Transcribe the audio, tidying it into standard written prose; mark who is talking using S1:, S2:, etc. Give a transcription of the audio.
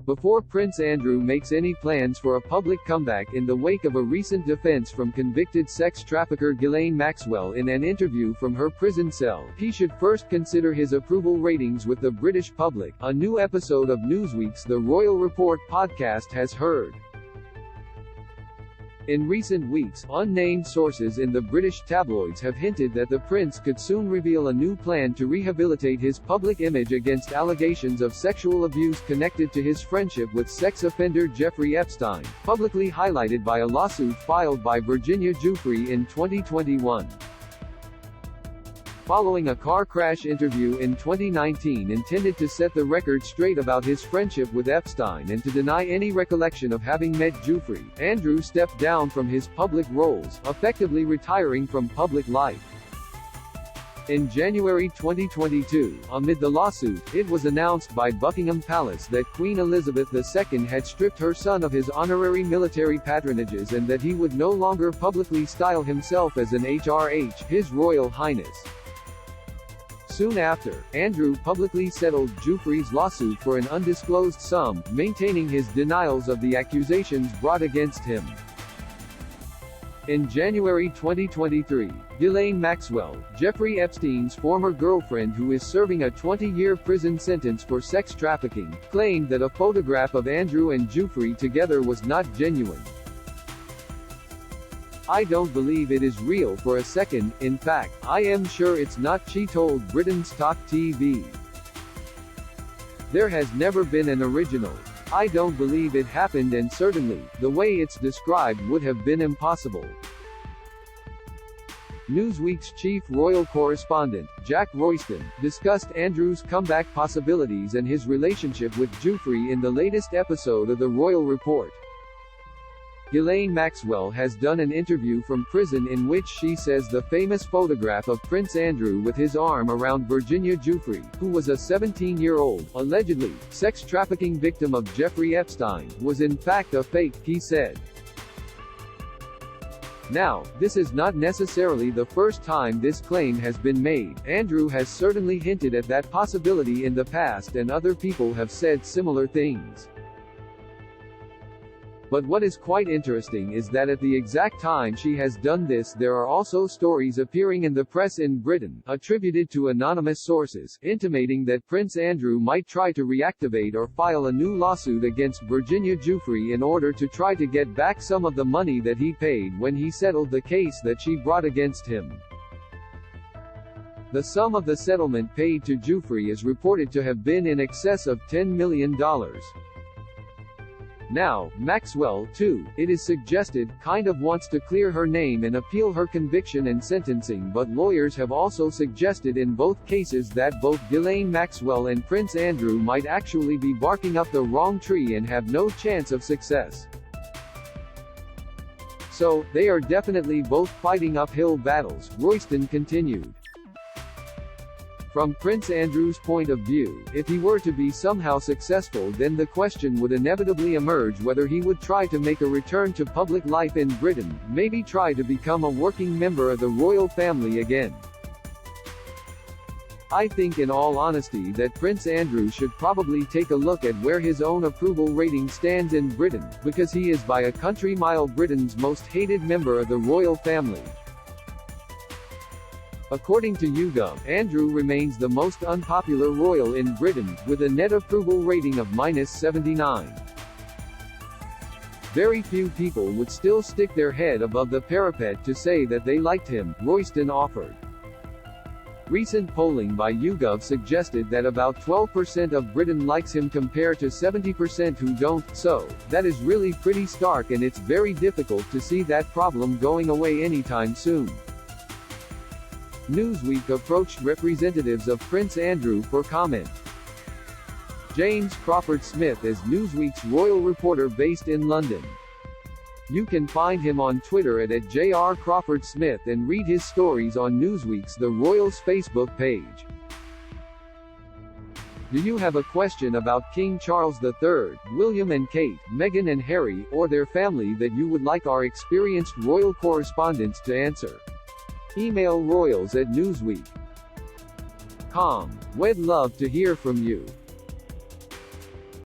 S1: before Prince Andrew makes any plans for a public comeback in the wake of a recent defense from convicted sex trafficker Ghislaine Maxwell in an interview from her prison cell, he should first consider his approval ratings with the British public, a new episode of Newsweek's The Royal Report podcast has heard. In recent weeks, unnamed sources in the British tabloids have hinted that the prince could soon reveal a new plan to rehabilitate his public image against allegations of sexual abuse connected to his friendship with sex offender Jeffrey Epstein, publicly highlighted by a lawsuit filed by Virginia Giuffre in 2021. Following a car crash interview in 2019 intended to set the record straight about his friendship with Epstein and to deny any recollection of having met Giuffre, Andrew stepped down from his public roles, effectively retiring from public life. In January 2022, amid the lawsuit, it was announced by Buckingham Palace that Queen Elizabeth II had stripped her son of his honorary military patronages and that he would no longer publicly style himself as an HRH, His Royal Highness. Soon after, Andrew publicly settled Giuffre's lawsuit for an undisclosed sum, maintaining his denials of the accusations brought against him. In January 2023, Ghislaine Maxwell, Jeffrey Epstein's former girlfriend who is serving a 20-year prison sentence for sex trafficking, claimed that a photograph of Andrew and Giuffre together was not genuine. "I don't believe it is real for a second, in fact, I am sure it's not," she told Britain's Talk TV. "There has never been an original. I don't believe it happened and certainly, the way it's described would have been impossible." Newsweek's chief royal correspondent, Jack Royston, discussed Andrew's comeback possibilities and his relationship with Giuffre in the latest episode of The Royal Report. Ghislaine Maxwell has done an interview from prison in which she says the famous photograph of Prince Andrew with his arm around Virginia Giuffre, who was a 17-year-old, allegedly, sex trafficking victim of Jeffrey Epstein, was in fact a fake, he said. Now, this is not necessarily the first time this claim has been made. Andrew has certainly hinted at that possibility in the past and other people have said similar things. But what is quite interesting is that at the exact time she has done this there are also stories appearing in the press in Britain, attributed to anonymous sources, intimating that Prince Andrew might try to reactivate or file a new lawsuit against Virginia Giuffre in order to try to get back some of the money that he paid when he settled the case that she brought against him. The sum of the settlement paid to Giuffre is reported to have been in excess of $10 million. Now, Maxwell, too, it is suggested, kind of wants to clear her name and appeal her conviction and sentencing, but lawyers have also suggested in both cases that both Ghislaine Maxwell and Prince Andrew might actually be barking up the wrong tree and have no chance of success. So, they are definitely both fighting uphill battles, Royston continued. From Prince Andrew's point of view, if he were to be somehow successful, then the question would inevitably emerge whether he would try to make a return to public life in Britain, maybe try to become a working member of the royal family again. "I think in all honesty that Prince Andrew should probably take a look at where his own approval rating stands in Britain, because he is by a country mile Britain's most hated member of the royal family." According to YouGov, Andrew remains the most unpopular royal in Britain, with a net approval rating of -79. Very few people would still stick their head above the parapet to say that they liked him, Royston offered. Recent polling by YouGov suggested that about 12% of Britain likes him compared to 70% who don't, so, that is really pretty stark and it's very difficult to see that problem going away anytime soon. Newsweek approached representatives of Prince Andrew for comment. James Crawford Smith is Newsweek's royal reporter based in London. You can find him on Twitter at @JrCrawfordSmith and read his stories on Newsweek's The Royals Facebook page. Do you have a question about King Charles III, William and Kate, Meghan and Harry, or their family that you would like our experienced royal correspondents to answer? Email royals@newsweek.com. We'd love to hear from you.